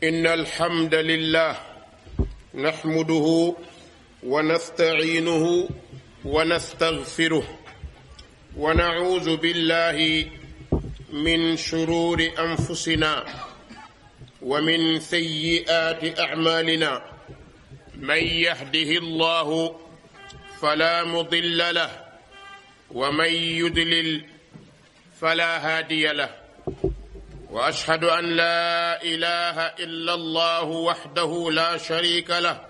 إن الحمد لله نحمده ونستعينه ونستغفره ونعوذ بالله من شرور أنفسنا ومن سيئات أعمالنا. من يهده الله فلا مضل له ومن يضلل فلا هادي له، وأشهد أن لا إله إلا الله وحده لا شريك له،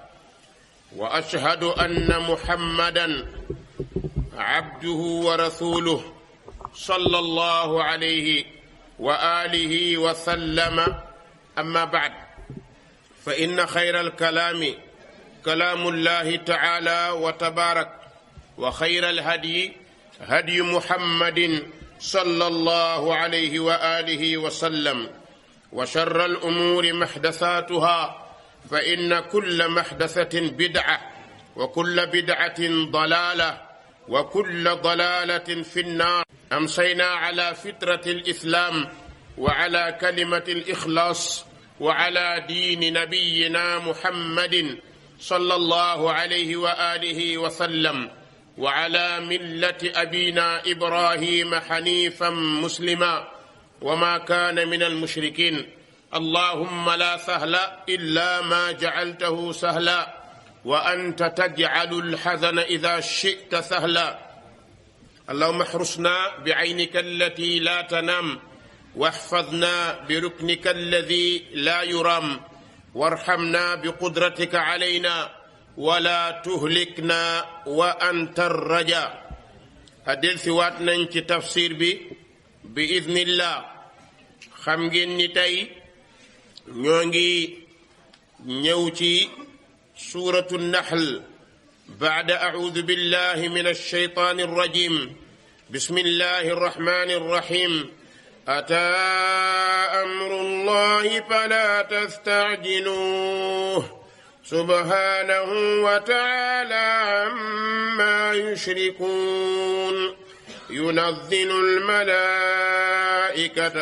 وأشهد أن محمدا عبده ورسوله صلى الله عليه وآله وسلم. أما بعد، فإن خير الكلام كلام الله تعالى وتبارك، وخير الهدي هدي محمد صلى الله عليه وآله وسلم، وشر الأمور محدثاتها، فإن كل محدثة بدعة، وكل بدعة ضلالة، وكل ضلالة في النار. أمسينا على فطرة الإسلام وعلى كلمة الإخلاص وعلى دين نبينا محمد صلى الله عليه وآله وسلم، وعلى ملة أبينا إبراهيم حنيفا مسلما وما كان من المشركين. اللهم لا سهل إلا ما جعلته سهلا، وأنت تجعل الحزن إذا شئت سهلا. اللهم احرسنا بعينك التي لا تنام، واحفظنا بركنك الذي لا يرام، وارحمنا بقدرتك علينا ولا تهلكنا وأنت الرجاء. هدل سوات ننك تفسير بإذن الله. خمجين نتاي نيونغي نيوتي سورة النحل بعد أعوذ بالله من الشيطان الرجيم. بسم الله الرحمن الرحيم. أتى أمر الله فلا تستعجلوه سبحانه وتعالى عما يشركون. ينزل الملائكة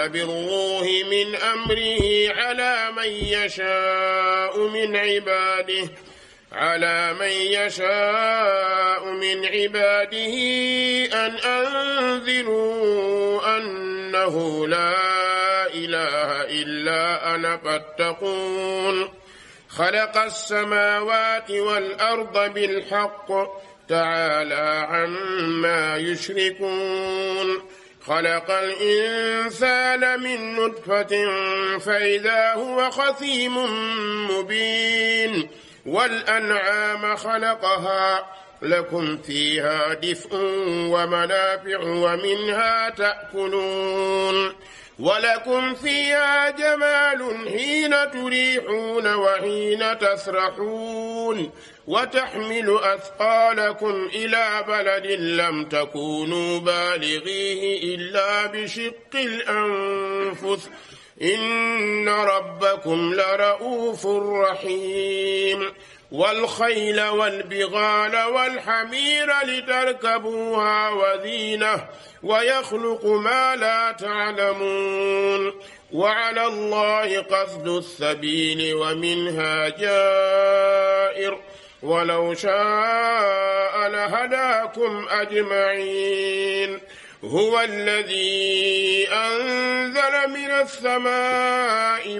بالروح من أمره على من يشاء من عباده أن أنذروا أنه لا إله إلا أنا فاتقون. خلق السماوات والأرض بالحق تعالى عما يشركون. خلق الإنسان من نطفة فإذا هو خصيم مبين. والأنعام خلقها لكم فيها دفء ومنافع ومنها تأكلون. ولكم فيها جمال حين تريحون وحين تسرحون. وتحمل أثقالكم إلى بلد لم تكونوا بالغيه إلا بشق الأنفس إن ربكم لرؤوف رحيم. والخيل والبغال والحمير لتركبوها وزينة ويخلق ما لا تعلمون. وعلى الله قصد السبيل ومنها جائر ولو شاء لهداكم أجمعين. هو الذي أنزل من السماء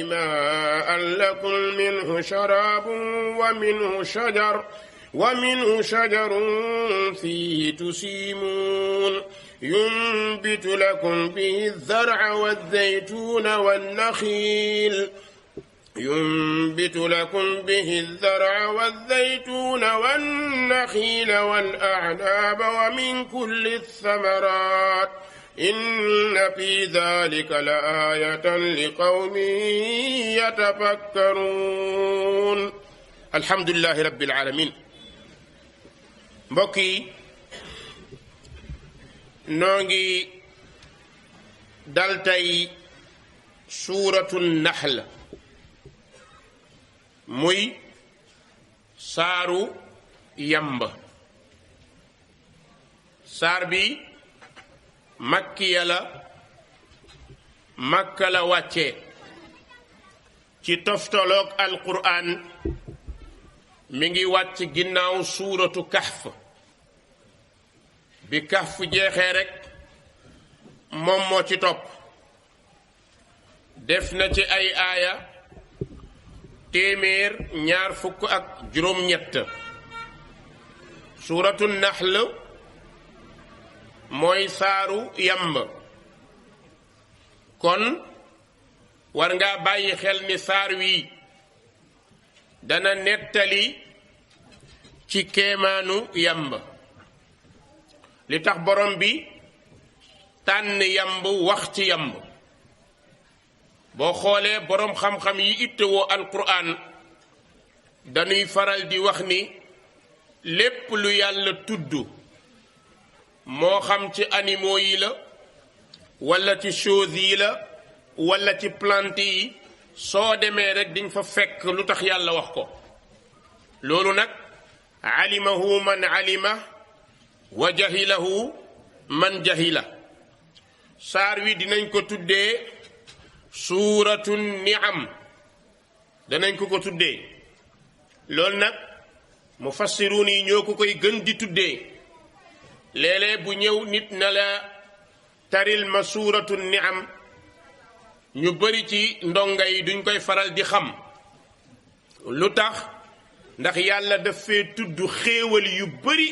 ماء لكم منه شراب ومنه شجر فيه تسيمون. ينبت لكم به الزرع والنخيل والأعناب ومن كل الثمرات إن في ذلك لآية لقوم يتفكرون. الحمد لله رب العالمين. mbokki noo ngi dal tey suuratu nahl muy saaru yamba. saar bi makkiya la makka la wàcce ci toftaloog alquraan mi ngi wàcc ginnaaw suuratu kahf bi kahf jeexee rekk moom moo ci topp def na ci ay aaya 227 suuratu naxl mooy saaru yamb kon war nga bàyyi xel ni saar wi dana nettali ci kéemaanu yamb li tax borom bi tànn yamb wax ci yamb boo xoolee boroom xam-xam yi ittewoo alquran dañuy faral di wax ni lépp lu yàlla tudd moo xam ci animaux yi la walla ci choses yi la walla ci plante yi soo demee rekk diñ fa fekk lu tax yàlla wax ko loolu nag alimahu man alima wa jahilahu man jahila saar wi dinañ ko tuddee suuratu ni'am danañ ko tuddee loolu nag mufassiruun yi ñoo ko koy gën di tuddee léeg-léeg bu ñëw nit na la taril ma suuratu ni'am ñu bari ci ndonga yi duñ koy faral di xam lu tax ndax yàlla daf fee tudd xéewal yu bari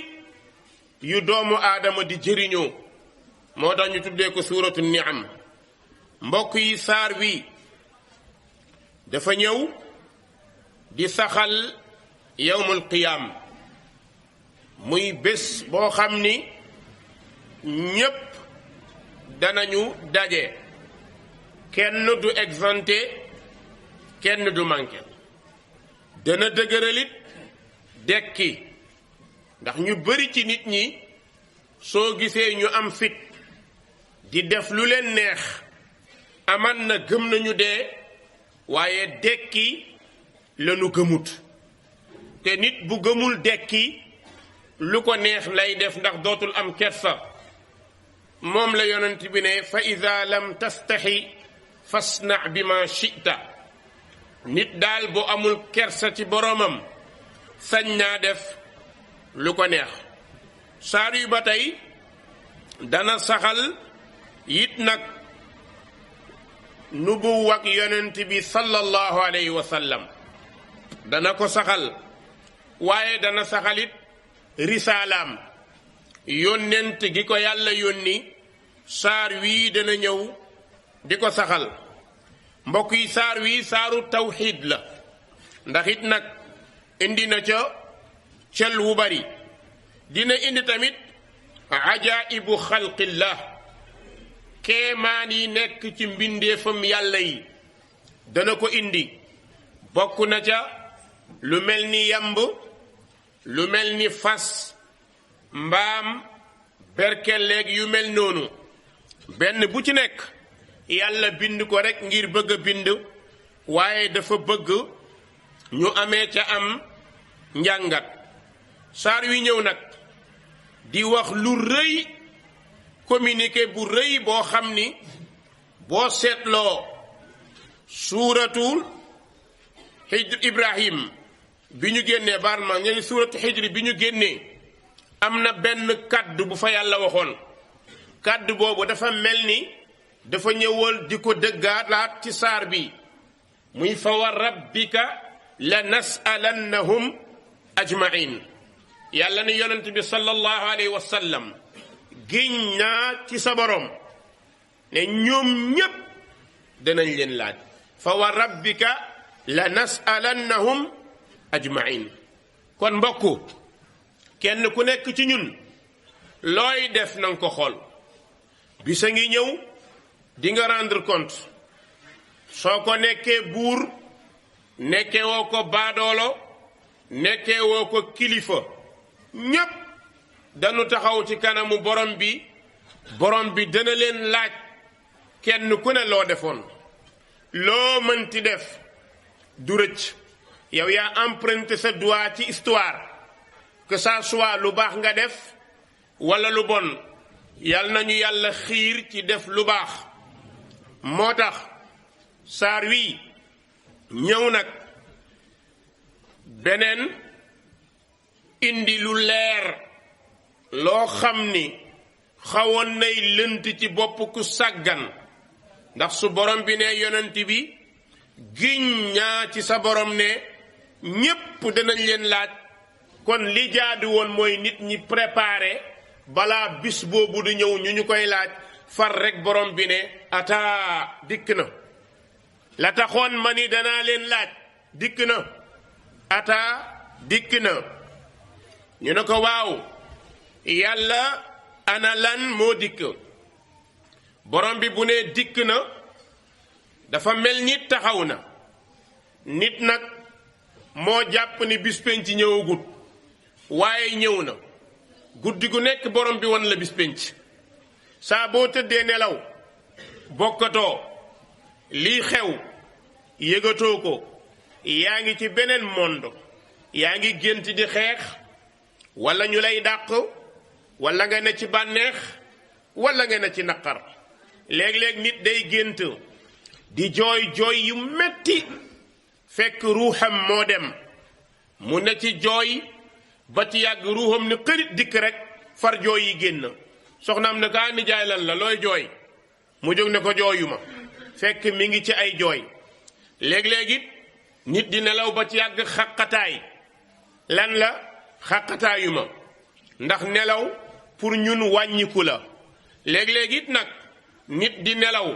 yu doomu aadama di jëriñoo moo tax ñu tuddee ko suuratu ni'am mbokk yi saar wi dafa ñëw di saxal yawmul qiyaam muy bés boo xam ni ñépp danañu daje kenn du exempté kenn du manqué dana dëgëralit dekki ndax ñu bari ci nit ñi soo gisee ñu am fit di def lu leen neex aman na gëm nañu dee waaye dekki lañu gëmut te nit bu gëmul dekki lu ko neex lay def ndax dootul am kersa moom la yonent bi ne fa ida lam tastaxi fasna bi ma chita nit daal bu amul kersa ci boroomam sañ naa def lu ko neex saar yu ba tey dana saxal it nag nubuwak yonent bi sallallahu alayhi wa sallam dana ko saxal waaye dana saxalit risaalaam yónnent gi ko yàlla yónni saar wii dana ñëw di ko saxal mbokk yi saar wii saaru tawxiid la ndax it nag indi na ca cel wu bari dina indi tamit ajaa'ibu xalqillah kéemaan yi nekk ci mbindeefam yàlla yi dana ko indi bokk na ca lu mel ni yamb lu mel ni fas mbaam berkelleeg yu mel noonu benn bu ci nekk yàlla bind ko rekk ngir bëgg a bind waaye dafa bëgg ñu amee ca am njàngat saar wi ñëw nag di wax lu rëy communiqué bu rëy boo xam ni boo seetloo suuratul hijr Ibrahim bi ñu génnee barma ña suuratu hijr bi ñu génnee am na benn kàddu bu fa yàlla waxoon kàddu boobu dafa mel ni dafa ñëwal di ko dëggaalaat ci saar bi muy fa wa rabbika la nasalannahum ajmain yàlla ni yonent bi sallallahu alayhi wa sallam giñ naa ci sa borom ne ñoom ñépp danañ leen laaj fa wa rabbika la nasalannahum ajmain kon mbokku kenn ku nekk ci ñun looy def nanga ko xool bisa ngi ñëw di nga rendre compte soo ko nekkee buur nekkee woo ko baadoolo nekkee woo ko kilifa ñépp dañu taxaw ci kanamu borom bi dana leen laaj kenn ku ne loo defoon loo mënti def du rëcc yow yaa emprunté sa doigt ci histoire que ça soit lu baax nga def walla lu bon yal nañu yàlla xiir ci def lu baax. moo tax saar wi ñëw nag beneen indi lu leer loo xam ni xawoon nay lënt ci bopp ku sàggan. ndax su borom bi ne yonent bi giñ ñaa ci sa borom ne ñépp danañ leen laaj, kon li jaadu woon mooy nit ñi préparé balaa bis boobu du ñëw ñu koy laaj. far rek borom bi ne ataa dikk na, la taxoon ma ni danaa leen laaj dikk na, ataa dikk na. ñu ne ko waaw yàlla ana lan moo dikk. borom bi bu ne dikk na dafa mel ni taxaw na. nit nag moo jàpp ni bis penc ñëwagut, waaye ñëw na. guddi gu nekk borom bi wan la bis penc. saa boo tëddee nelaw bokkatoo lii xew yëgatoo ko, yaa ngi ci beneen monde. yaa ngi gént di xeex, wala ñu lay dàq, wala nga ne ci bànneex, wala nga ne ci naqar. léeg-léeg nit day gént di jooy jooy yu metti fekk ruuxam moo dem. mu ne ci jooy ba ci yàgg ruuxam ne xërit dikk rek far jooy yi génn. soxnaam ne kaa nijaay lan la looy jooy, mu jóg ne ko jooyuma, fekk mi ngi ci ay jooy. léeg-léeg it nit di nelaw ba ci yàgg xaqataay. lan la xaqataayuma, ndax nelaw pour ñun wàññiku la. léeg-léeg it nag nit di nelaw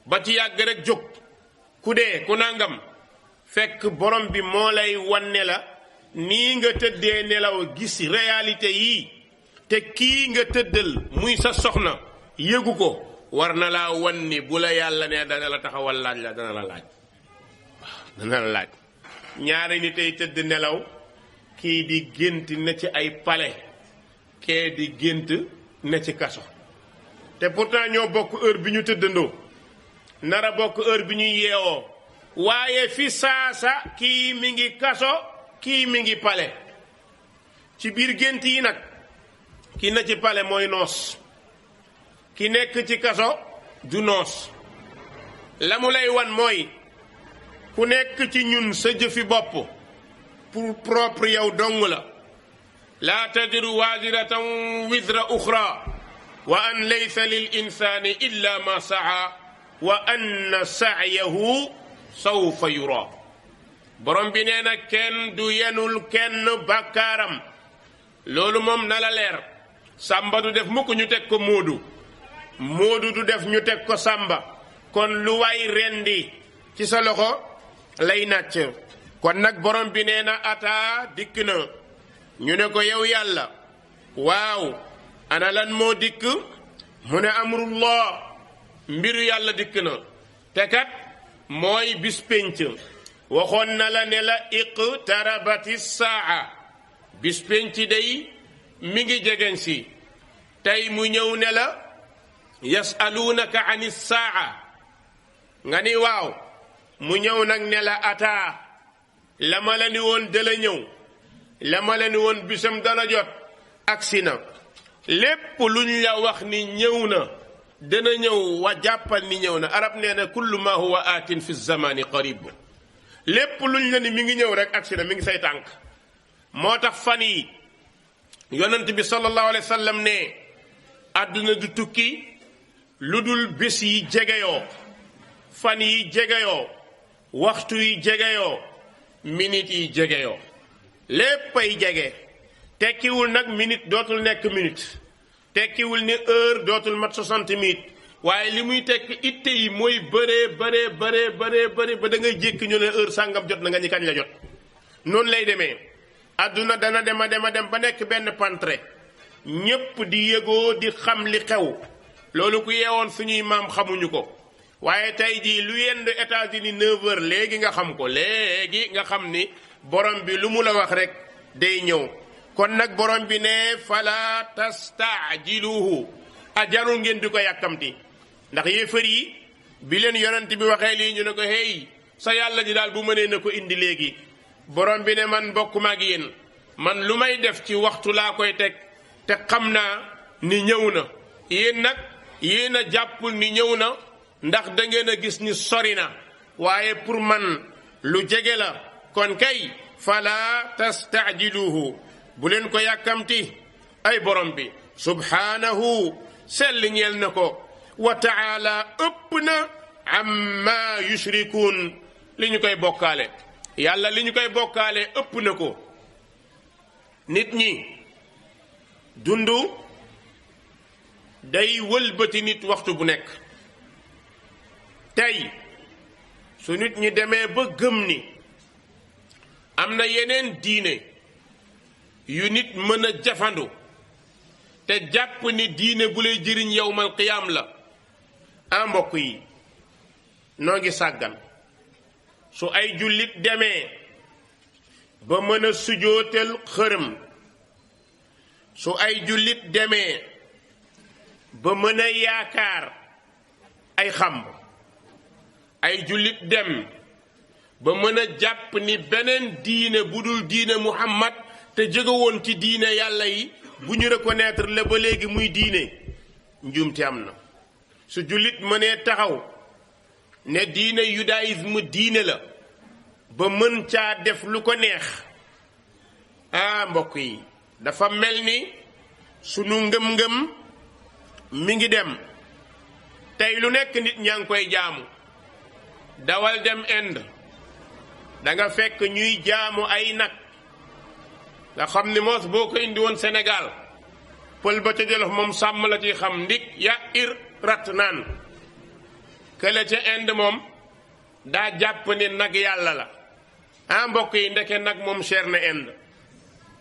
ba ci yàgg rek jóg ku dee ku nangam, fekk borom bi moo lay wanne la nii nga tëddee nelaw gis réalité yii, te kii nga tëddal muy sa soxna yëgu ko, war na laa wan ni bu la yàlla ne dana la taxawal laaj la dana la laaj. waaw dana la laaj. ñaari nit ay tëdd nelaw, kii di gént ne ci ay palais, kee di gént ne ci kaso, te pourtant ñoo bokk heure bi ñu tëddandoo, nara bokk heure bi ñuy yeewoo, waaye fi saasa kii mi ngi kaso, kii mi ngi palais. ci biir gént yi nag ki na ci palais mooy noos, ki nekk ci kaso du noos. la mu lay wan mooy ku nekk ci ñun sa jëfi bopp pour propre yow dong la. laa tadiru waaziratan wizra uxra wa an laysa lil insaani illa ma saa wa anna sa'yahu sawfa yura. borom bi nee na kenn du yenul kenn bàkkaaram. loolu moom na la leer. sàmba du def mukk ñu teg ko móodu, móodu du def ñu teg ko sàmba. kon lu way rendi ci sa loxo lay nàcc. kon nag borom bi nee na ataa dikk na. ñu ne ko yow yàlla waaw ana lan moo dikk. mu ne amrullah, mbiru yàlla dikk na. te kat mooy bis pénc. waxoon na la ne la iqtarabati saa, bis pénc day mi ngi jegeñ si. tey mu ñëw ne la yasaluunaka ani saa, nga ni waaw. mu ñëw nag ne la ataa, la ma la ni woon dala ñëw, la ma la ni woon bisam dana jot agsi na. lépp luñ la wax ni ñëw na dana ñëw wa jàppal ni ñëw na. arab nee na kullu ma huwa aatin fi zamani qarib. lépp luñ la ni mi ngi ñëw rek agsi na, mi ngi say tànk. moo tax fan yi yonent bi sallallahu alayhi wa sallam ne àdduna du tukki lu dul bés yi jegeyoo, fan yi jegeyoo, waxtu yi jegeyoo, minute yi jegeyoo, léppay jege. tekkiwul nag minute dootul nekk minute, tekkiwul ni heure dootul mat 60 minutes, waaye li muy tekk itte yi mooy bëree ba da ngay jékki ñu ne heure sàngam jot na nga ñi kañ la jot. noonu lay demee. adduna dana dem ba nekk benn pantre, ñépp di yëgoo di xam li xew. loolu ku yeewoon suñuy maam xamuñu ko. waaye tey jii lu yendu États-Unis 9h léegi nga xam ko, léegi nga xam ni borom bi lu mu la wax rek day ñëw. kon nag borom bi ne fala tastaajiluhu, ajarul ngeen di ko yàkkamti. ndax yéefar yi bi leen yonent bi waxee lii ñu ne ko hey sa yàlla ji daal bu mënee na ko indi léegi. borom bi ne man bokkuma ak yéen, man lu may def ci waxtu laa koy teg, te xam naa ni ñëw na. yéen nag yéen a jàppul ni ñëw na ndax da ngeen a gis ni sori na waaye pour man lu jege la kon kay fala tastaajiluhu bu leen ko yàkkamti ay borom bi subhaanahu sell ñeel na ko wa taala ëpp na amma yushrikuun li ñu koy bokkaale yàlla li ñu koy bokkaale ëpp na ko nit ñi dundu day wëlbati nit waxtu bu nekk tey su nit ñi demee ba gëm ni am na yeneen diine yu nit mën a jafandu te jàpp ni diine bu lay jëriñ yawmal qiyaam la a mbokk yi noo ngi sàggan su ay jullit demee ba mën a sujootal xërëm su ay jullit demee ba mën a yaakaar ay xamb ay jullit dem ba mën a jàpp ni beneen diine bu dul diine Muhammad te jóge woon ci diine yàlla yi bu ñu reconnaître la ba léegi muy diine njuumte am na su jullit mënee taxaw ne diine judaïsme diine la ba mën caa def lu ko neex ah mbokk yi dafa mel ni sunu ngëm-ngëm mi ngi dem tey lu nekk nit ñaa ngi koy jaamu dawal dem Inde da nga fekk ñuy jaamu ay nag nga xam ni moos boo ko indi woon Sénégal pël ba ca Jolof moom sàmm la ci xam ndik ya ir rat naan kële ca Inde moom daa jàpp ni nag yàlla la ah mbokk yi ndeke nag moom cher na Inde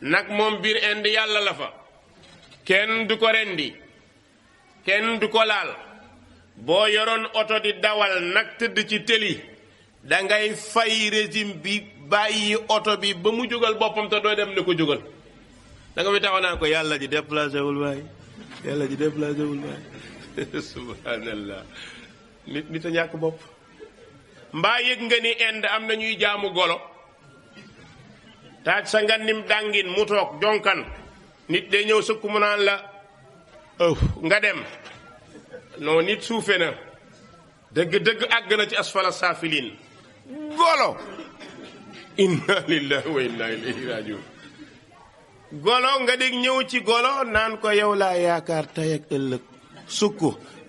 nag moom biir Inde yàlla la fa kenn du ko rendi kenn du ko laal boo yoroon oto di dawal nag tëdd ci tëli da ngay fay régime bi bàyyi oto bi ba mu jógal boppam te doo dem ne ko jógal da nga fi taxaw naa ko yàlla ji déplacé wul waay yàlla ji déplacé wul waay subhanallah nit a ñàkk bopp mbaa yëg nga ni Inde am na ñuy jaamu golo taaj sa ngandim dàngin mu toog jonkan nit day ñëw sëkk mu naan la nga dem non nit suufe na dëgg àgg na ci asfala saafiliin golo inna lillahi wa inna ilayhi rajiun golo nga dégg ñëw ci golo naan ko yow laa yaakaar tey ak ëllëg sukk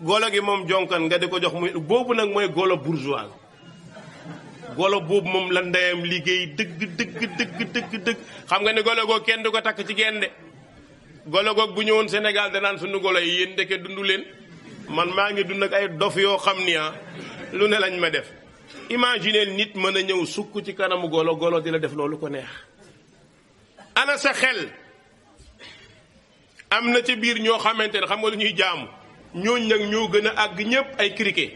golo gi moom jonkan nga di ko jox muy boobu nag mooy golo bourgeois golo boobu moom la ndeyam liggéey dëgg xam nga ne golo goog kenn du ko takk ci gende golo goog bu ñëwoon Sénégal danaan sunu golo yi yéen ndeke dundu leen man maa ngi dund ak ay dof yoo xam ni lu ne lañ ma def imagine nit mën a ñëw sukk ci kanamu golo di la def loolu ko neex ana sa xel am na ca biir ñoo xamante ne xam nga lu ñuy jaamu ñooñ nag ñoo gën a àgg ñépp ay criquet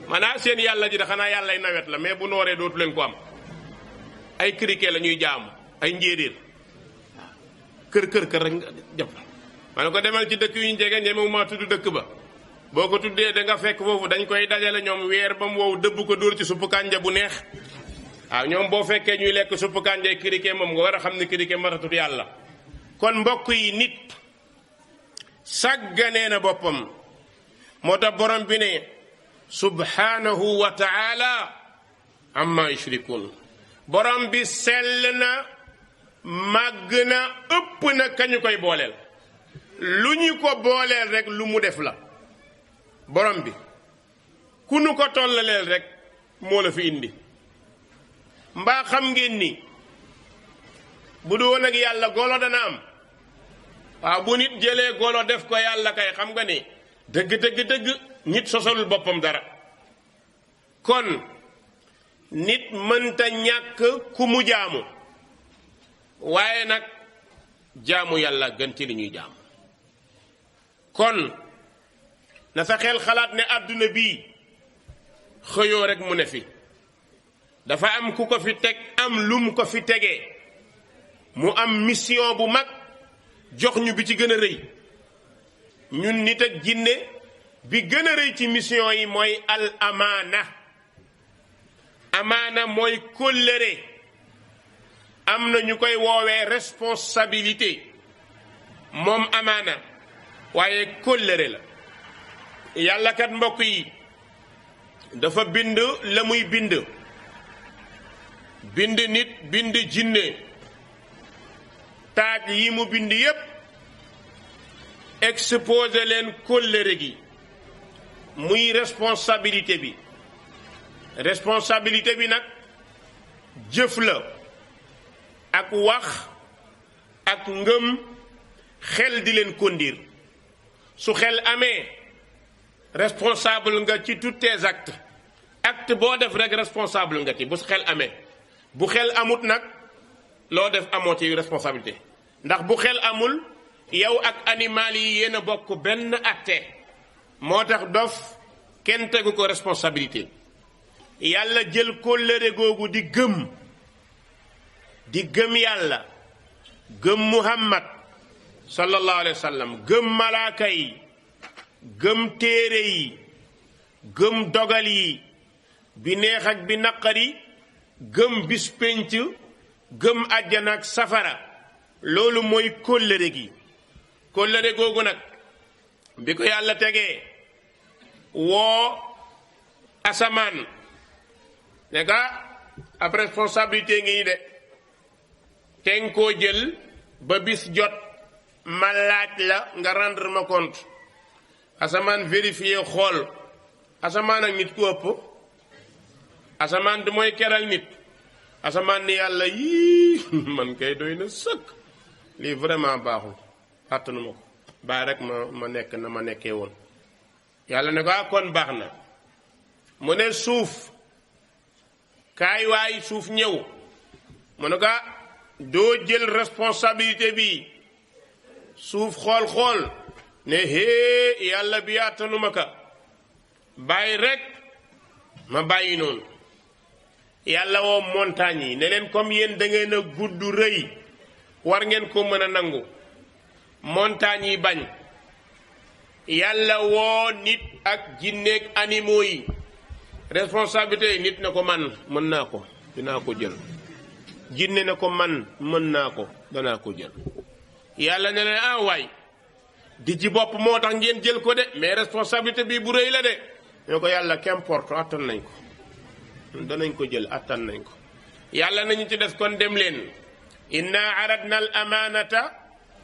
maanaam seen yàlla ji da xanaa yàllay nawet la mais bu nooree dootu leen ko am ay criquet la ñuy jaamu ay njéeréer kër rek nga jëf ma ne ko demal ci dëkk yu ñu jege ñemewu maa tudd dëkk ba boo ko tuddee da nga fekk foofu dañ koy dajale ñoom weer ba mu wow dëbb ko dóor ci suppu kànja bu neex waaw ñoom boo fekkee ñuy lekk suppu kànja criquet moom nga war a xam ne criquet matatut yàlla kon mbokk yi nit sàgganee na boppam moo tax borom bi ne subhanahu wa taala amma yushrikun borom bi sell na màgg na ëpp na kañu koy booleel lu ñu ko booleel rek lu mu def la borom bi ku nu ko tollaleel rek moo la fi indi mbaa xam ngeen ni bu du woon ak yàlla golo dana am waaw bu nit jëlee golo def ko yàlla kay xam nga ni dëgg nit sosalul boppam dara kon nit mënta ñàkk ku mu jaamu waaye nag jaamu yàlla gën ci li ñuy jaamu kon na sa xel xalaat ne àdduna bii xëyoo rek mu ne fi dafa am ku ko fi teg am lum ko fi tegee mu am mission bu mag jox ñu bi ci gën a rëy ñun nit ak jinne bi gën a rëy ci mission yi mooy al amaana mooy kóllëre am na ñu koy woowee responsabilité moom amaana waaye kóllëre la. yàlla kat mbokk yi dafa bind la muy bind nit bind jinne taaj yi mu bind yépp exposé leen kóllëre gi muy responsabilité bi nag jëf la ak wax ak ngëm xel di leen kondir su xel amee responsable nga ci tous tes acte boo def rek responsable nga ci bu xel amee. bu xel amut nag loo def amoo ci responsabilité ndax bu xel amul yow ak animal yi yéen a bokk benn atte moo tax dof kenn tegu ko responsabilité. yàlla jël kóllëre googu di gëm yàlla gëm muhammad sallallahu alayhi wa sallam gëm malaaka yi gëm téere yi gëm dogal yi bi neex ak bi naqari gëm bis pénc gëm àjjana ak safara loolu mooy kóllëre gi. kóllëre googu nag bi ko yàlla tegee woo asamaan ne ka ab responsabilité ngi ni de ten koo jël ba bis jot ma laaj la nga rendre ma compte. asamaan vérifier xool asamaan ak nit ku ëpp asamaan du mooy keral nit. asamaan ni yàlla yii man kay doy na sëkk lii vraiment baaxul àttanu ma ko bàyyi rek ma nekk na ma nekkee woon. yàlla ne ko kon baax na mu ne suuf kaay waay suuf ñëw mu ne ko doo jël responsabilité bi. suuf xool ne hee yàlla bi àttanu ma ka bàyyi rek ma bàyyi noonu. yàlla woo montagne yi ne leen comme yéen da ngeen a gudd rëy war ngeen ko mën a nangu. montagne yi bañ. yàlla woo nit ak jinneeg animaux yi responsabilité yi nit na ko man mën naa ko dinaa ko jël. jinne na ko man mën naa ko danaa ko jël. yàlla ne leen waay di ci bopp moo tax ngeen jël ko de mais responsabilité bi bu rëy la de. ñoo ko yàlla qu'importe attan nañ ko danañ ko jël attan nañ ko. yàlla nañu ci des kon dem leen. inna aradna al amanata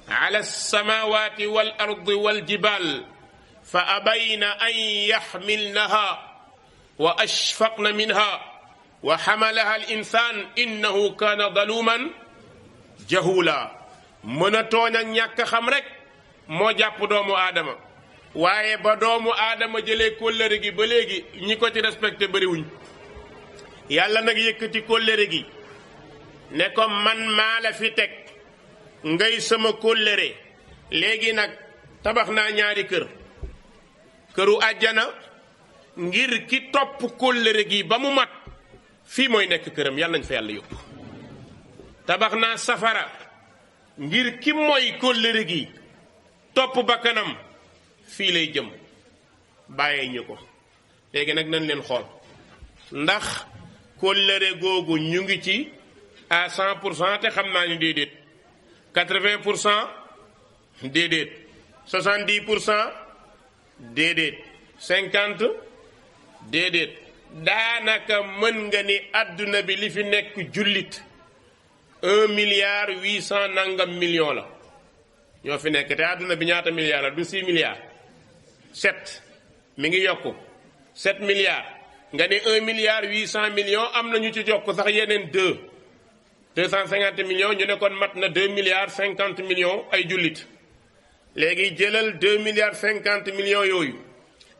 ala alsamawati wal ardi wal jibal fa abayna an yaxmilnaha wa ashfaqna minha wa xamalaha al insan innahu kaana zaluman jahula. mën a tooñ ak ñàkk xam rek moo jàpp doomu aadama waaye ba doomu aadama jëlee kóllëre gi ba léegi ñi ko ci respecté bëriwuñ. yàlla nag yëkkati kóllëre gi ne ko man maa la fi teg ngay sama kóllëre. léegi nag tabax naa ñaari këru àjjana ngir ki topp kóllëre gi ba mu mat fii mooy nekk këram yàlla nañ fa yàlla yóbbu. tabax naa safara ngir ki mooy kóllëre gi topp bakkanam fii lay jëm bàyyee ñu ko. léegi nag nañ leen xool ndax kóllëre googu ñu ngi ci à 100% te xam naa ñu déedéet. 80% déedéet. 70% déedéet. 50 déedéet. daanaka mën nga ni àdduna bi li fi nekk jullit 1,8 nangam million la ñoo fi nekk te àdduna bi ñaata milliards la du 6 milliards 7 mi ngi yokku 7 milliards nga ne 1,8 million am na ñu ci jokk sax yeneen 250 millions ñu ne kon mat na 2,50 millions ay jullit. léegi jëlal 2,50 millions yooyu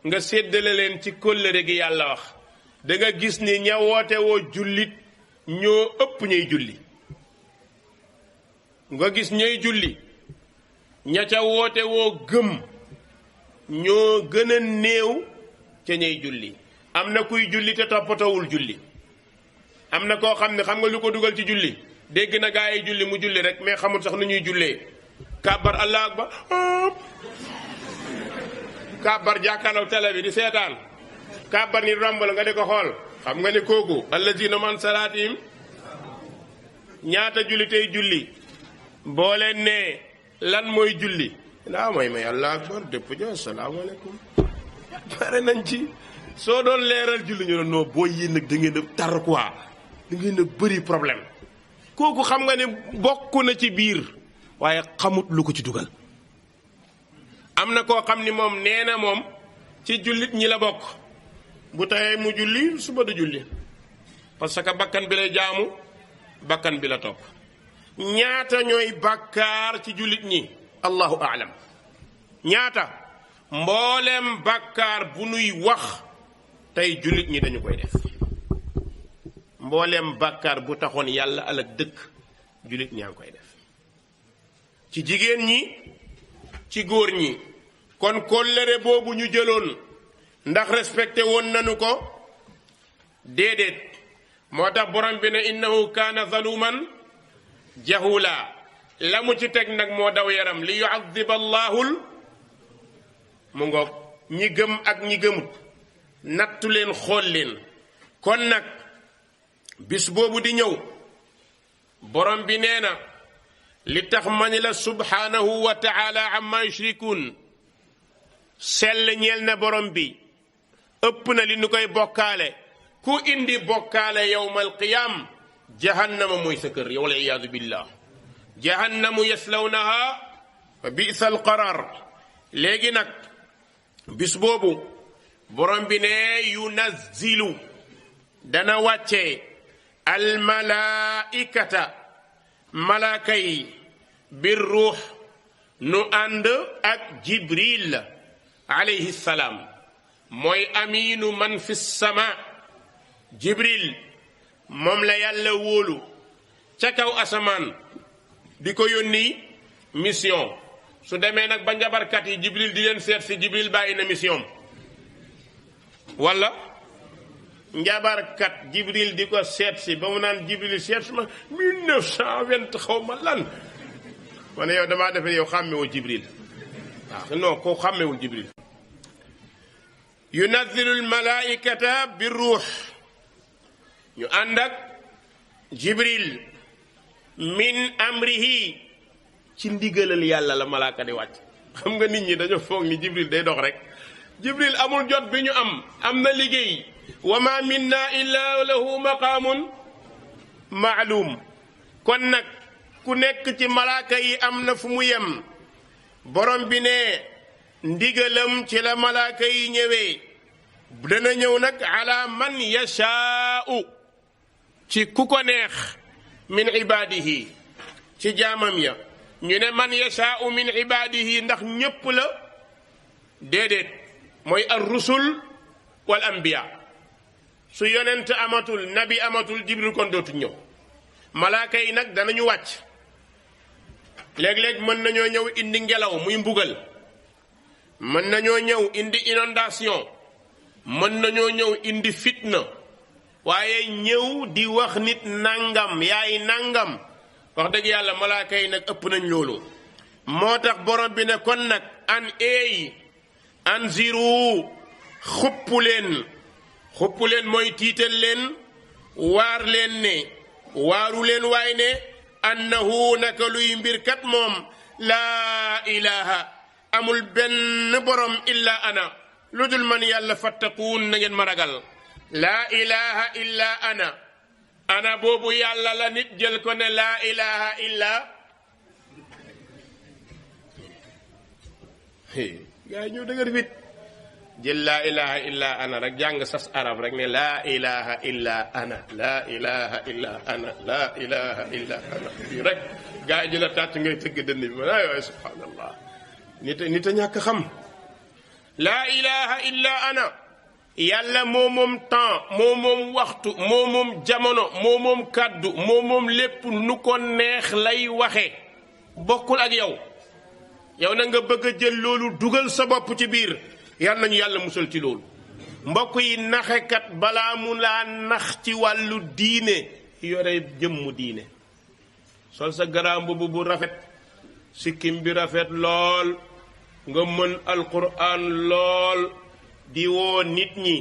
nga séddale leen ci kóllëre gi yàlla wax da nga gis ni ña woote woo jullit ñoo ëpp ñay julli. nga gis ñay julli ña ca woote woo gëm ñoo gën a néew ca ñay julli. am na kuy julli te toppatawul julli. am na koo xam ne xam nga lu ko dugal ci julli dégg na gaa yi julli mu julli rek mais xamul sax nu ñuy jullee. kàbbar allah akbar kàbbar jàkkaarloo télé bi di seetaan kàbbar ni romb la nga di ko xool xam nga ne kooku allazina man salaatihim ñaata julli tey julli boo leen nee lan mooy julli daa may allah akbar dëpp jo asalaamaaleykum pare nañ ci. soo doon leeral julli ñu ne non booy yéen nag da ngeen a tar quoi da ngeen a bëri problème kooku xam nga ne bokk na ci biir waaye xamut lu ko ci dugal. am na koo xam ni moom nee na moom ci jullit ñi la bokk bu tayee mu julli suba du julli parce que bakkan bi lay jaamu bakkan bi la topp. ñaata ñooy bàkkaar ci jullit ñi allahu aalam ñaata mboolem bàkkaar bu nuy wax tey jullit ñi dañu koy def mboolem bàkkaar bu taxoon yàlla alak dëkk jullit ñaa ngi koy def ci jigéen ñi ci góor ñi. kon kóllëre boobu ñu jëloon ndax respecté woon nañu ko déedéet moo tax borom bi ne innahu kaana zaluman jahula la mu ci teg nag moo daw yaram li yuadiba allahul mu ngoog ñi gëm ak ñi gëmut nattu leen xool leen kon nag bis boobu di ñëw borom bi nee na li tax mani la subhanahu wa taala amma yushrikun sell ñeel na borom bi ëpp na li nu koy bokkaale ku indi bokkaale yowmal qiyaam jahannama mooy sa kër yow wal iyaadu billah jahannamu yaslawnaha fa bisa al qarar léegi nag bis boobu borom bi ne yunazzilu dana wàcce al malaikata malaaka yi bir ruux nu ànd ak jibril alayhi salaam mooy amiinu man fi sama jibril moom la yàlla wóolu ca kaw asamaan di ko yónni mission su demee nag ba njabarkat yi jibril di leen seet si jibril bàyyi na mission wala njabarkat jibril di ko seet si ba mu naan jibril seet si ma 1920 xaw ma lan ma ne yow damaa defe yow xàmmewoo jibril waaw non koo xàmmewul jibril yunazzilu almalaikata bi ruux ñu ànd ak jibril min amrihi ci ndigalal yàlla la malaaka di wàcc xam nga nit ñi dañoo foog ni jibril day dox rek jibril amul jot bi ñu am na liggéey wa ma minna illa lahu maqaamun maalum kon nag ku nekk ci malaaka yi am na fu mu yem borom bi ne ndigalam ci la malaaka yi ñëwee dana ñëw nag ala man yashaa'u ci ku ko neex min ibaadihi ci jaamam ya ñu ne man yashaa'u min ibaadihi ndax ñépp la déedéet mooy ar rusul wal anbiya su yonent amatul nabi amatul jibril kon dootu ñëw malaaka yi nag danañu wàcc léeg-léeg mën nañoo ñëw indi ngelaw muy mbugal mën nañoo ñëw indi inondation mën nañoo ñëw indi fitna waaye ñëw di wax nit nangam yaay nangam wax dëgg yàlla malaaka yi nag ëpp nañ loolu moo tax borom bi ne kon nag an eey anziru xuppu leen mooy tiital leen waar leen ne waaru leen waay ne annahu naka luy mbir kat moom laa ilaha amul benn borom illa ana lu dul man yàlla fattaquun na ngeen ma ragal laa ilaha illa ana boobu yàlla la nit jël ko ne laa ilaha illa gaa yi ñëw dëgër fit jël laa ilaha illa ana rek jàng sas arab rek ne laa ilaha illa ana laa ilaha illa ana laa ilaha illa ana rek gaa yi jëla tàcc ngay tëgg dënn bi ma ay waay subhanallah nit a ñàkk xam laa ilaha illa ana yàlla moo moom temps moo moom waxtu moo moom jamono moo moom kàddu moo moom lépp nu ko neex lay waxe bokkul ak yow na nga bëgg a jël loolu dugal sa bopp ci biir yal nañu yàlla musal ci loolu mbokk yi naxekat balaa mu laa nax ci wàllu diine yore jëmmu diine sol sa garaam bu rafet sikkim bi rafet lool nga mën alquran lool di woo nit ñi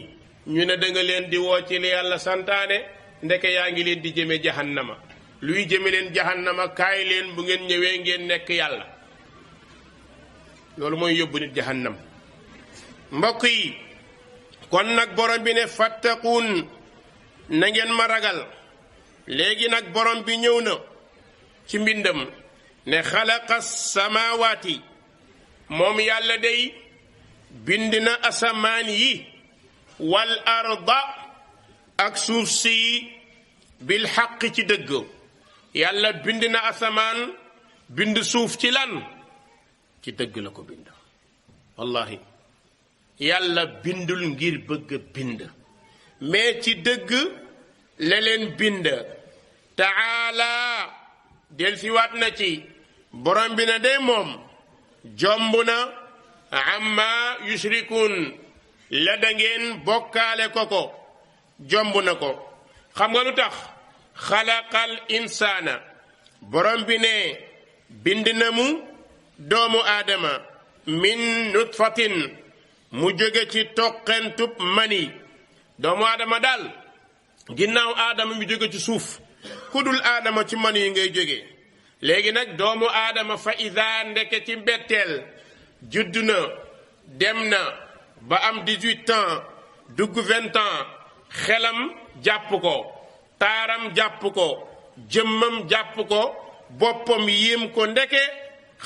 ñu ne da nga leen di woo ci li yàlla santaane ndeke yaa ngi leen di jëme jahannama luy jëme leen jahannama kaay leen bu ngeen ñëwee ngeen nekk yàlla loolu mooy yóbbu nit jahannam. mbokk yi kon nag borom bi ne fattaquun na ngeen ma ragal. léegi nag borom bi ñëw na ci mbindam ne xalaqa samaawaati moom yàlla day bind na asamaan yi wal arda ak suuf si bil xaq ci dëgg. yàlla bind na asamaan bind suuf ci lan ci dëgg la ko bind. wallahi yàlla bindul ngir bëgg bind mais ci dëgg la leen bind. taala del si waat na ci borom bi na de moom jomb na amma yushrikun la da ngeen bokkaale ko jomb na ko. xam nga lu tax xalaqal insaana borom bi ne bind na mu doomu aadama min nutfatin mu jóge ci toqentub mani. doomu aadama daal ginnaaw aadama mi jóge ci suuf ku dul aadama ci mani yi ngay jóge. léegi nag doomu aadama fa ida ndeke ci mbetteel judd na dem na ba am 18 ans dugg 20 ans xelam jàpp ko taaram jàpp ko jëmmam jàpp ko boppam yéem ko ndeke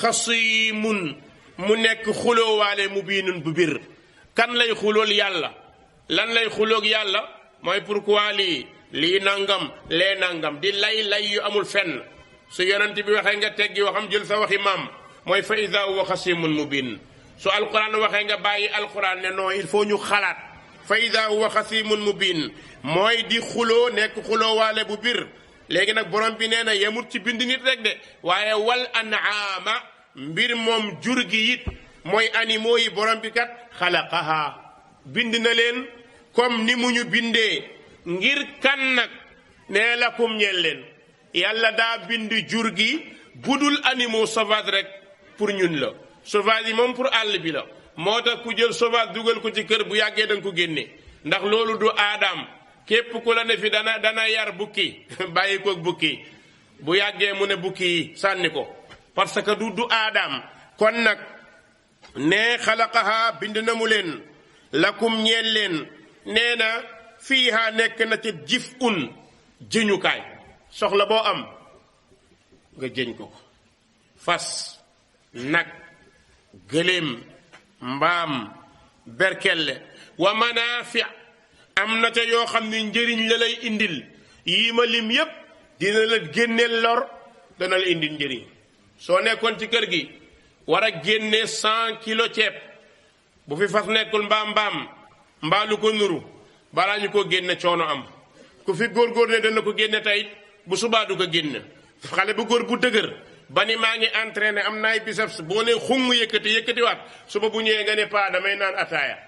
xasiimun mu nekk xuloowaale mu biinun bu bir. kan lay xulool yàlla lan lay xuloog yàlla mooy pourquoi lii nangam lee nangam di lay yu amul fenn. su yonent bi waxee nga teggi waxam jël sa waxi maam mooy fa ida huwa xasimun mubin. su alquran waxee nga bàyyi alquran ne non il faut ñu xalaat fa ida huwa xasimun mubin mooy di xuloo nekk xuloo waale bu bir. léegi nag borom bi nee na yemut ci bind nit rek de waaye wal an'aama mbir moom jur gi it mooy animaux yi borom bi kat xalaqaha bind na leen comme ni mu ñu bindee ngir kan nag nee lakum ñeel leen. yàlla daa bind jur gi budul animaux sauvage rek pour ñun la. sauvage yi moom pour àll bi la. moo tax ku jël sauvage dugal ko ci kër bu yàggee da nga ko génne ndax loolu du aadaam. képp ku la ne fi dana yar bukki bàyyi ko bukki bu yàggee mu ne bukki yi sànni ko parce que du aadaam. kon nag ne xalaqaha bind na mu leen lakum ñeel leen nee na fiiha nekk na ca jif un jëñukaay. soxla boo am nga jëñ ko fas nag gëléem mbaam berkelle wa manaafi am na ca yoo xam ni njëriñ la lay indil yii ma lim yépp dina la génneel lor dana la indil njëriñ. soo nekkoon ci kër gi war a génne 100 kilo ceeb bu fi fas nekkul mbaa lu ko nuru balaa ñu ko génne coono am. ku fi góor ne dana ko génne tey bu subaa du ko génne. xale bu góor bu dëgër ba ni maa ngi entraîné am naay biceps boo ne xung yëkkatiwaat suba bu ñëwee nga ne paa damay naan ataaya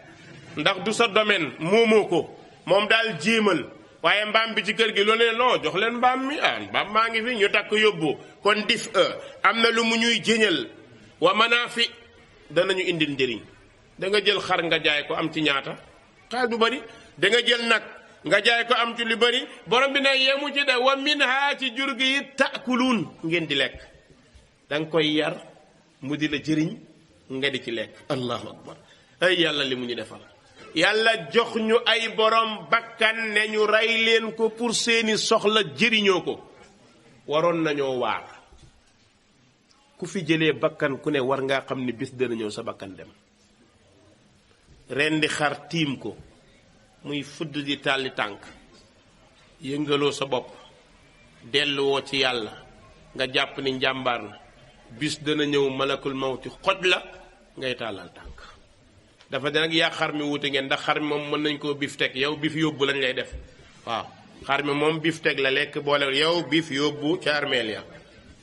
ndax du sa domaine moomoo ko moom daal jéemal. waaye mbaam bi ci kër gi loolu ne non jox leen mbaam mi mbaam maa ngi fi ñu takk yóbbu kon dif am na lu mu ñuy jëñal. wa manaafi danañu indil njëriñ. da nga jël xar nga jaay ko am ci ñaata xaal bu bari. da nga jël nag nga jaay ko am ci lu bari. borom bi ne yemu ci de wa minha ci jur gi it taakuluun ngeen di lekk. da nga koy yar mu di la jëriñ nga di ci lekk. allahu akbar ay yàlla li mu ñu defal. yàlla jox ñu ay borom bakkan ne ñu rey leen ko pour seeni soxla jëriñoo ko. waroon nañoo waar. ku fi jëlee bakkan ku ne war ngaa xam ni bis dana ñëw sa bakkan dem. rendi xar tiim ko muy fudd di tàlli tànk yëngaloo sa bopp delluwoo ci yàlla nga jàpp ni njàmbaar la bis dana ñëw malakul mawti xoj la ngay tàllal tànk. dafa de nag yaa xar mi wuute ngeen ndax xar mi moom mën nañ koo bif teg yow bif yóbbu lañ lay def. waaw xar mi moom bif teg la lekk boole yow bif yóbbu ca armeel ya.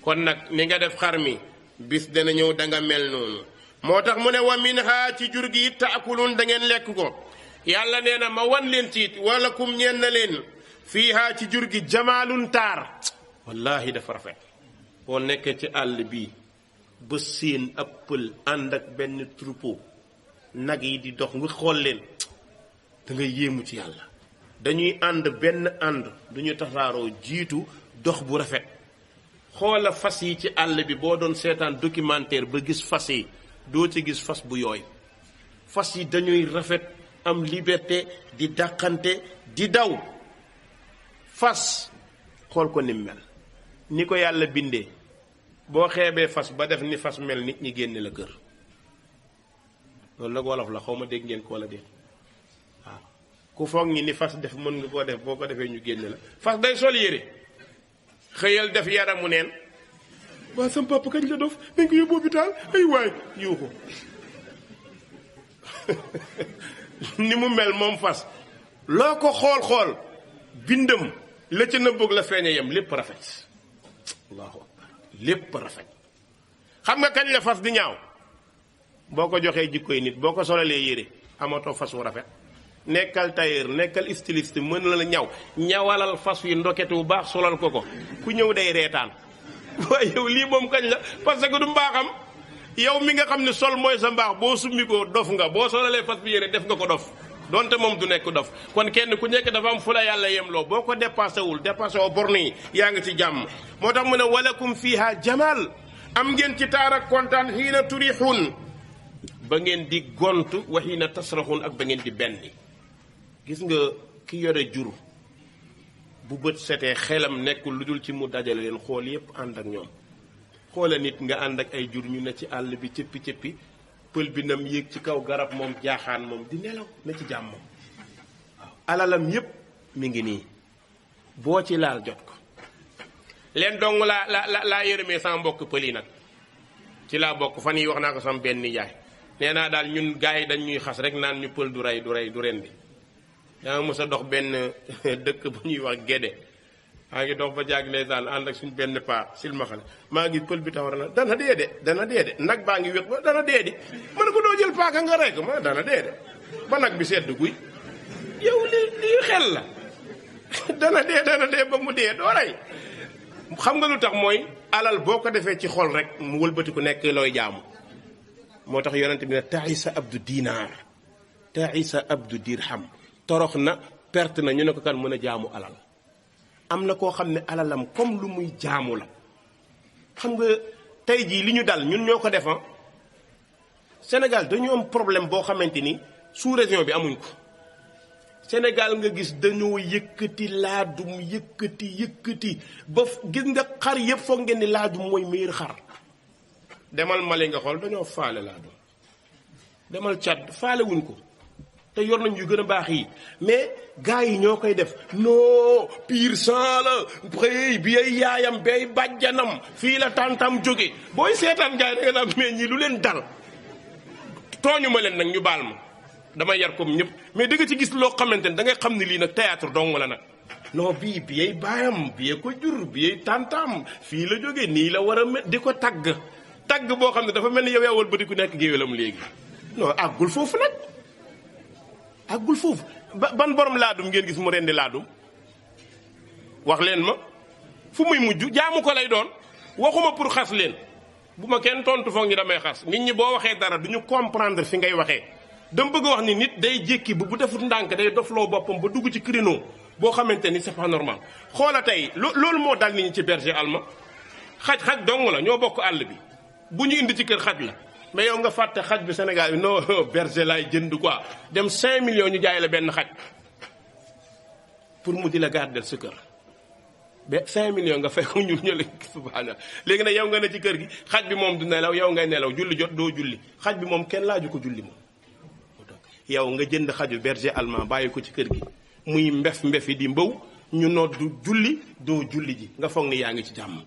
kon nag ni nga def xar mi bis dana ñëw da nga mel noonu. moo tax mu ne wa minha ci jur gi taakulun da ngeen lekk ko. yàlla nee na ma wan leen ci wala kum ñeen na leen fiiha ci jur gi jamaalun taar. wallahi dafa rafet. boo nekkee ci àll bi ba seen ab pël ànd ak benn troupeau nag yi di dox nga xool leen da nga yéemu ci yàlla. dañuy ànd benn ànd duñu tasaaroo jiitu dox bu rafet. xoola fas yi ci àll bi boo doon seetaan documentaire ba gis fas yi doo ci gis fas bu yooy. fas yi dañuy rafet am liberté di dàqante di daw. fas xool ko ni mel ni ko yàlla bindee boo xeebee fas ba def ni fas mel nit ñi génne la kër. loolu nag wolof la xaw ma dégg ngeen ko wala déet waaw ku foog ni fas def mën nga koo def boo ko defee ñu génne la. fas day sol yére xëyal def yaramu neen waa sam papa kañ la dof dañ ko yóbbu hôpital ay waay yuuxu ni mu mel moom fas loo ko xool bindam la ca nëbboog la feeña yem lépp rafet. allahu akbar lépp rafet. xam nga kañ la fas di ñaaw boo ko joxee jikkoy nit boo ko solalee yére amatoo fas wu rafet. nekkal tailleur nekkal styliste mën la ñaw ñawalal fas wi ndoketu bu baax solal ko ku ñëw day reetaan. waaye yow lii moom kañ la parce que du mbaaxam yow mi nga xam ne sol mooy sa mbaax boo summi ko dof nga boo solalee fas bi yére def nga ko dof donte moom du nekk dof. kon kenn ku nekk dafa am fu la yàlla yemloo boo ko dépassé wul borne yi yaa ngi ci jàmm. moo tax mu ne walakum fiha jamal am ngeen ci taar ak kontaan xiina turixun ba ngeen di gontu wa xiina tasraxun ak ba ngeen di benni. gis nga ki yore jur bu bët setee xelam nekkul lu dul ci mu dajale leen xool yépp ànd ak ñoom. xoola nit nga ànd ak ay jur ñu ne ci àll bi cëppi pël bi nam yéeg ci kaw garab moom jaaxaan moom di nelaw na ci jàmm. waaw alalam yépp mi ngi nii boo ci laal jot ko. leen dong laa yërëmee sama mbokk pël yi nag ci laa bokk fan yi wax naa ko sama benn nijaay nee naa daal ñun gars yi dañ ñuy xas rek naan ñu pël du ren bi. yaa ngi mos a dox benn dëkk bu ñuy wax Gédé maa ngi dox ba jaag ndeysaan ànd ak suñu benn paa silmaxale maa ngi pël bi tawar na dana dee de nag baa ngi wéq ba dana dee di ma ne ko doo jël paaka nga rey ko ma dana dee de ba nag bi sedd guy yow lii xel la dana dee ba mu dee doo rey. xam nga lu tax mooy alal boo ko defee ci xol rek mu wëlbatiku nekk looy jaamu. moo tax yonent bi ne taisa abdu dinaar taisa abdu dirham torox na perte na ñu ne ko kan mën a jaamu alal. am na koo xam ne alalam comme lu muy jaamu la. xam nga tey jii li ñu dal ñun ñoo ko defan Sénégal dañu am problème boo xamante ni sous région bi amuñ ko. Sénégal nga gis dañoo yëkkati laadum yëkkati ba gis nga xar yëpp foog ngeen ni laadum mooy meilleur xar. demal Mali nga xool dañoo faale laadum demal Tchad faale wuñ ko. te yor nañ yu gën a baax yi mais gars yi ñoo koy def non pire sang la pré bi ay yaayam bay bàjjanam fii la tàntam jóge booy seetaan gars yi da nga naan mais ñi lu leen dal tooñu ma leen nag ñu baal ma dama yar comme ñëpp mais da nga ci gis loo xamante ne da ngay xam ne lii nag théâtre dong la nag non bii bi ay baayam bi ko jur bi ay tàntam fii la jóge nii la war a di ko tagg boo xam ne dafa mel ni yow yaa wal ba di ku nekk géwélam léegi non àggul foofu nag àggul foofu ban borom laadum ngeen gis mu rendi laadum wax leen ma fu muy mujj jaamu ko lay doon waxuma pour xas leen bu ma kenn tontu foog ñu damay xas nit ñi boo waxee dara du ñu comprendre fi ngay waxee dama bëgg wax ni nit day jékki bu defut ndànk day dofloo boppam ba dugg ci créneau boo xamante ni c'est pas normal. xoola tey loolu moo dal nit ñi ci berger allemand xaj dong la ñoo bokk àll bi bu ñu indi ci kër xaj la. mais yow nga fàtte xaj bi Sénégal bi non berger laay jënd quoi dem 5 millions ñu jaay la benn xaj pour mu di la garder sa kër ba 5 millions nga fay ko ñun ñu la subhanallah léegi nag yow nga ne ci kër gi xaj bi moom du nelaw yow ngay nelaw julli jot doo julli xaj bi moom kenn laaju ko julli moom. yow nga jënd xaju berger allemand bàyyi ko ci kër gi muy mbefi di mbaw ñu noot du julli doo julli ji nga foog ni yaa ngi ci jàmm.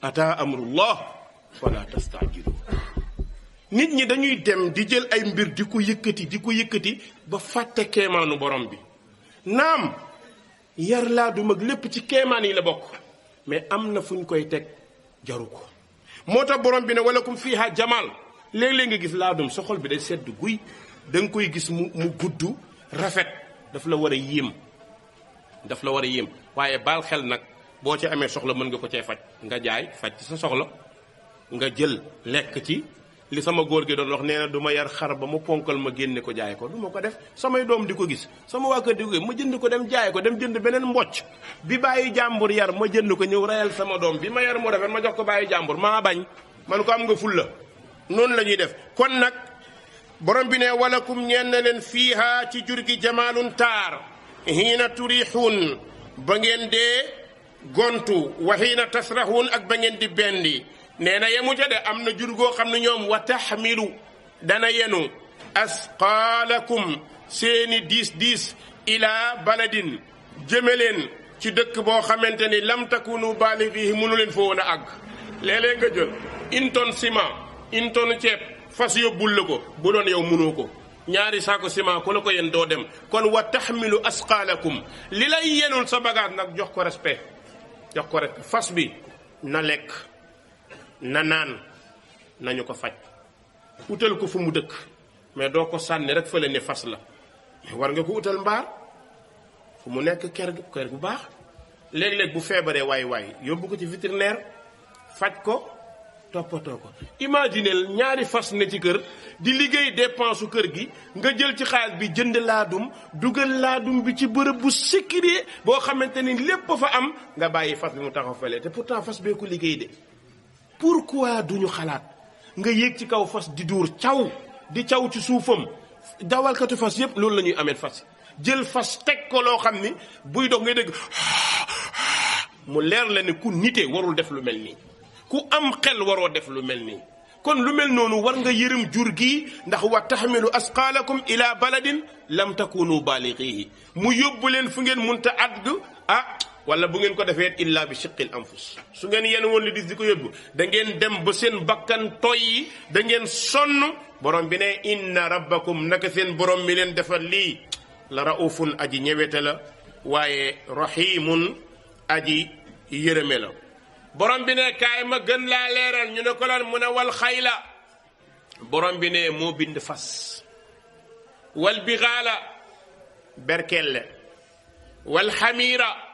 ata amrullah wala tastajilu nit ñi dañuy dem di jël ay mbir di ko yëkkati ba fàtte keemaanu borom bi naam yar laa du mag lépp ci keemaan yi la bokk mais am na fu ñu koy teg jaru ko moo tax borom bi ne walakum fiha jamal léeg-léeg nga gis laadum sa xol bi day sedd guy da nga koy gis mu gudd rafet daf la war a yéem waaye baal xel nag boo ci amee soxla mën nga ko cee faj nga jaay faj ci sa soxla nga jël lekk ci li sama góor gi doon wax nee na du ma yar xar ba mu ponkal ma génne ko jaay ko du ma ko def samay doom di ko gis sama waa kër di ko gis ma jënd ko dem jaay ko dem jënd beneen mbocc bi bàyyi jàmbur yar ma jënd ko ñëw reyal sama doom bi ma yar mu rafet ma jox ko bàyyi jàmbur maa bañ man ko am nga fulla noonu la ñuy def kon nag borom bi ne walakum ñeen na leen fiiha ci jur gi jamaalun taar hiina turixuun ba ngeen dee gontu wa hiina tasraxuun ak ba ngeen di bendi nee na yemu ca de am na jur goo xam ne ñoom wa taxmilu dana yenu asqaalakum seeni diis ila baladin jëme leen ci dëkk boo xamante ni lam takunu baaligihi mënu leen fa woon a àgg léeg-léeg nga jël une tonne ciment une tonne ceeb fas yóbbul la ko bu doon yow mënoo ko ñaari saako ciment ku la ko yen doo dem kon wa taxmilu asqaalakum li lay yenul sa bagage nag jox ko respect fas bi na lekk na naan nañu ko faj utal ko fu mu dëkk mais doo ko sànni rek fële ne fas la war nga ko utal mbaar fu mu nekk kër gu baax léeg-léeg bu feebaree waay yóbbu ko ci vétérinaire faj ko toppatoo ko imagineel ñaari fas ne ci kër di liggéey dépense kër gi nga jël ci xaalis bi jënd laadum dugal laadum bi ci bërëb bu sécurité boo xamante ni lépp fa am nga bàyyi fas bi mu taxaw fële te pourtant fas bee ko liggéey de pourquoi duñu xalaat nga yéeg ci kaw fas di duur di caw ci suufam dawalkatu fas yépp loolu la ñuy amee fas jël fas teg ko loo xam ni buy dox ngay dégg mu leer la ne ku nite warul def lu mel nii ku am xel waroo def lu mel nii kon lu mel noonu war nga yërëm jur gi ndax wa taxmilu asqaalakum ila baladin lam takunu baaligihi mu yóbbu leen fu ngeen munta àgg wala bu ngeen ko defee illa bi shiqqil anfus su ngeen yenn woon li dis di ko yóbbu da ngeen dem ba seen bakkan toy da ngeen sonn borom bi ne inna rabbakum naka seen borom mi leen defal lii la raufun aji ñewete la waaye rahimun aji yërëme la borom bi ne kaay ma gën laa leeral ñu ne ko lan mu ne wal xayla borom bi ne moo bind fas wal bixaala berkelle wal xamiira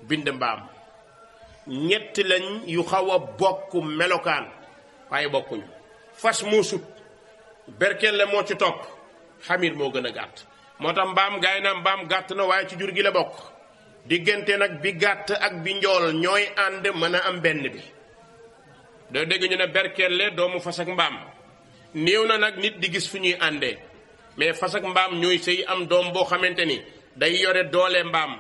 bind mbaam ñett lañ yu xaw a bokk melokaan waaye bokkuñu fas moo sut berkelle moo ci topp xamiir moo gën a gàtt moo tax mbaam gaay na mbaam gàtt na waaye ci jur gi la bokk diggante nag bi gàtt ak bi njool ñooy ànd mën a am benn bi doo dégg ñu ne berkelle doomu fas ak mbaam néew na nag nit di gis fu ñuy àndee mais fas ak mbaam ñooy sëy am doom boo xamante ni day yore doole mbaam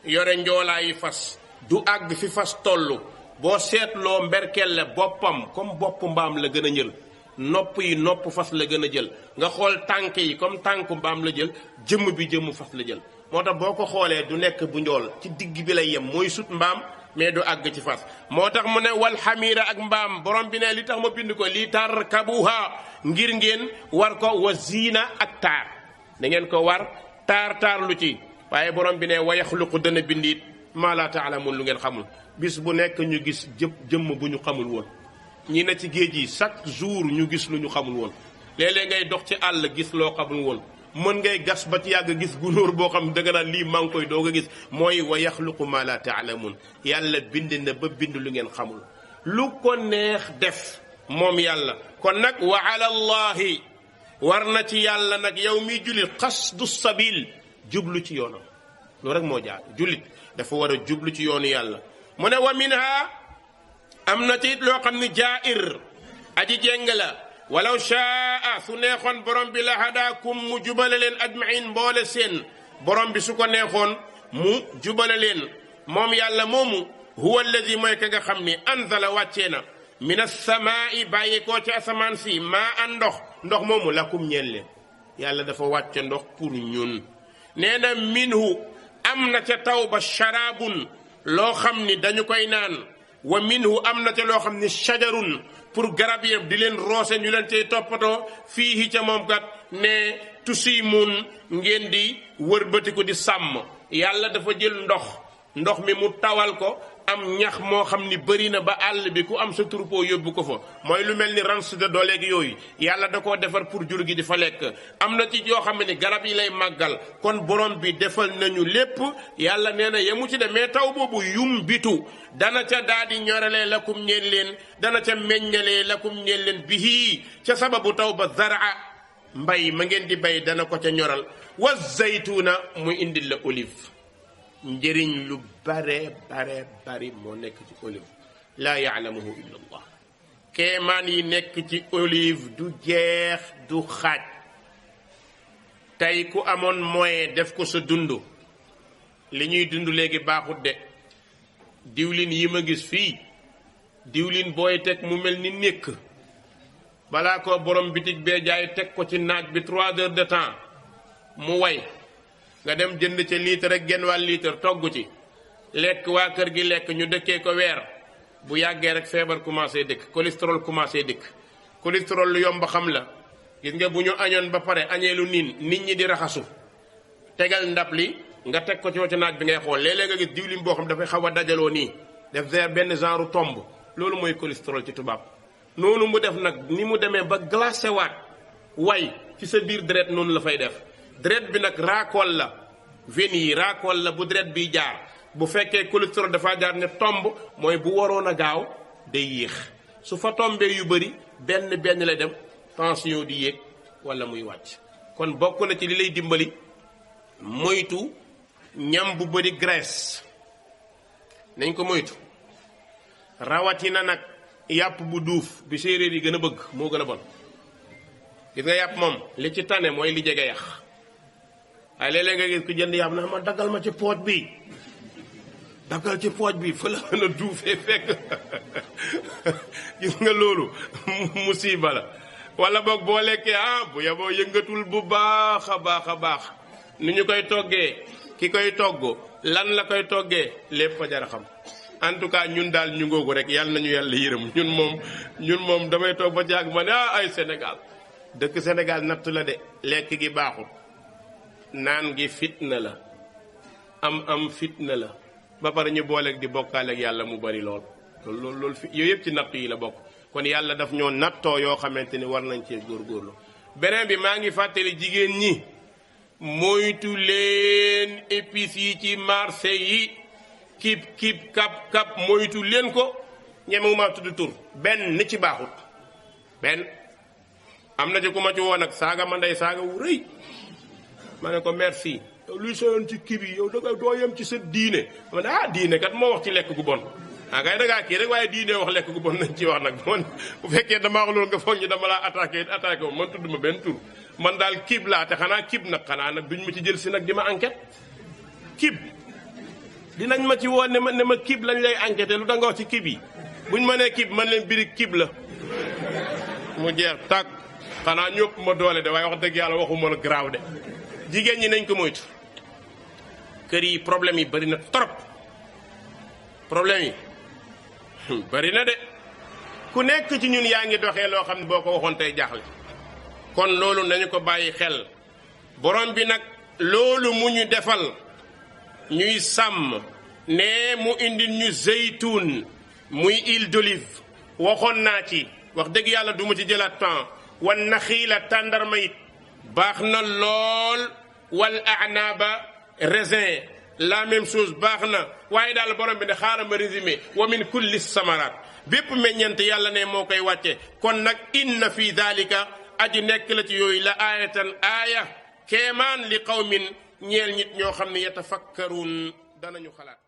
yore njoolaayi fas du àgg fi fas toll boo seetloo berkelle boppam comme bopp mbaam la gën a jël nopp yi nopp fas la gën a jël nga xool tànk yi comme tànku mbaam la jël jëmm bi jëmm fas la jël moo tax boo ko xoolee du nekk bu njool ci digg bi lay yem mooy sut mbaam mais du àgg ci fas moo tax mu ne wal xamiira ak mbaam borom bi ne li tax ma bind ko li tarkabuha ngir ngeen war ko wa ziina ak taar da ngeen ko war taar lu ci waaye borom bi ne wa yaxluqu dana bindit maa laa taalamun lu ngeen xamul bis bu nekk ñu gis jëmm bu ñu xamul woon ñi ne ci géej yi chaque jour ñu gis lu ñu xamul woon léeg-léeg ngay dox ci àll gis loo xamul woon mën ngay gas ba ci yàgg gis gunóor boo xam dëgg naa lii maa ngi koy doog a gis mooy wa yaxluqu maa laa taalamun yàlla bind na ba bind lu ngeen xamul lu ko neex def moom yàlla kon nag wa ala allahi war na ci yàlla nag yow miy jullit qasdu sabil jublu ci yoonam loolu rek moo jaar jullit dafa war a jublu ci yoonu yàlla mu ne wa minha am na ci loo xam ne jaa'ir aji jéng la walaw shaa su neexoon borom bi la hadaakum mu jubale leen ajmain mboole seen borom bi su ko neexoon mu jubale leen moom yàlla moomu huwa alladi mooy ka nga xam ni anzala wàccee na min assamaa'i bàyyi koo ci asamaan si maa an ndox moomu lakum ñeel leen yàlla dafa wàcce ndox pour ñun nee na minhu am na ca taw ba sharaabun loo xam ni dañu koy naan wa minhu am na ca loo xam ni shajarun pour garab yëpp di leen roose ñu leen cay toppatoo fii ca moom kat ne tusimun ngeen di wërbatiku di sàmm yàlla dafa jël ndox mi mu tawal ko am ñax moo xam ni bëri na ba àll bi ku am sa troupeau yóbbu ko fa mooy lu mel ni ranch de dooleeg yooyu yàlla da koo defar pour jur gi di fa lekk am na ci yoo xam ne garab yi lay màggal kon borom bi defal nañu lépp yàlla nee na yemu ci de mais taw boobu yum bitu dana ca daal di ñoralee lakum ñeel leen dana ca meññalee lakum ñeel leen bihi ca sababu taw ba zaraa mbay ma ngeen di bay dana ko ca ñoral wa zaytuna muy indil la olive njëriñ lu bare bari moo nekk ci olive laa yaalamuhu illa allah kéemaan yi nekk ci olive du jeex du xaaj. tey ku amoon moyen def ko sa dund li ñuy dund léegi baaxut de. diwlin yi ma gis fii diwlin booy teg mu mel ni nekk balaa ko borom bitig bee jaay teg ko ci naaj bi 3 heures de temps mu way nga dem jënd ca litre rek genn wàll litre togg ci lekk waa kër gi lekk ñu dëkkee ko weer bu yàggee rek feebar commencé dëkk cholestérol commencé dëkk. cholestérol lu yomb xam la gis nga bu ñu añoon ba pare añeelu niin nit ñi di raxasu tegal ndab li nga teg ko ci naaj bi ngay xool léeg-léeg nga gis diwlin boo xam dafay xaw a dajaloo nii def benn genre tomb loolu mooy cholestérol ci tubaab. noonu mu def nag ni mu demee ba glacé waat way ci sa biir deret noonu la fay def deret bi nag raakool la veine yi raakool la bu deret biy jaar bu fekkee cholestérol dafa jaar ne tomb mooy bu waroon a gaaw day yéex su fa tombee yu bëri benn lay dem tension di yéeg wala muy wàcc. kon bokk na ci li lay dimbali moytu ñam bu bëri graisse nañ ko moytu rawatina nag yàpp bu duuf bi séeréer yi gën a bëgg moo gën a bon. gis nga yàpp moom li ci tane mooy li jege yax waaye léeg-léeg nga gis ku jënd yàpp na ma daggal ma ci pooj bi daggal ci pooj bi fa la mën a duufee fekk gis nga loolu musiba la. wala boog boo lekkee bu yaboo yëngatul bu baax a baax ni ñu koy toggee ki koy togg lan la koy toggee lépp fa jar a xam. en tout cas ñun daal ñu ngoogu rek yàlla nañu yàlla yërëm ñun moom damay toog ba jàgg ma ne ay Sénégal dëkk Sénégal natt la de lekk gi baaxul naan gi fitna la am fitna la ba pare ñu booleeg di bokkaaleeg yàlla mu bari lool yooyu yëpp ci natt yi la bokk. kon yàlla daf ñoo nattoo yoo xamante ni war nañ cee góorgóorlu. beneen bi maa ngi fàttali jigéen ñi moytu leen épices yi ci marché yi kib kap moytu leen ko ñemewuma tudd tur benn ni ci baaxut benn. am na ci ku ma ci woon nag saaga ma ndey saaga wu rëy ma ne ko merci yow luy soyoon ci kib yi yow danga doo yem ci sa diine ma ne diine kat moo wax ci lekk gu bon. kay dangaa kii rek waaye diine wax lekk gu bon nañ ci wax nag man bu fekkee damaa wax loolu nga foog ñu dama laa attaqué moom man tudd ma benn tur man daal kib laa te xanaa kib nag xanaa nag duñ ma ci jël si nag di ma enquête kib dinañ ma ci woo ne ma kib lañ lay enquêté lu danga wax ci kib yi buñ ma nee kib man leen biri kib la mu jeex tàkk xanaa ñëpp ma doole de waaye wax dëgg yàlla waxuma la garaaw de jigéen ñi nañ ko moytu kër yi problème yi bari na trop problème yi bari na de ku nekk ci ñun yaa ngi doxee loo xam ne boo ko waxoon tey jaaxle kon loolu nañu ko bàyyi xel borom bi nag loolu mu ñu defal ñuy sàmm ne mu indi ñu zeytuun muy huile d'olive waxoon naa ci wax dëgg yàlla du ma ci jëlaat temps wan naxiila tàndarma it baax na lool wal anaaba raisin la même chose baax na waaye daal borom bi ne xaaral ma résumé wa min kulli samaraat bépp meññeent yàlla ne moo koy wàcce kon nag inna fi dalika aji nekk la ci yooyu la aayatan aaya kéemaan li qawmin ñeel nit ñoo xam ne yatafakkaruun danañu xalaat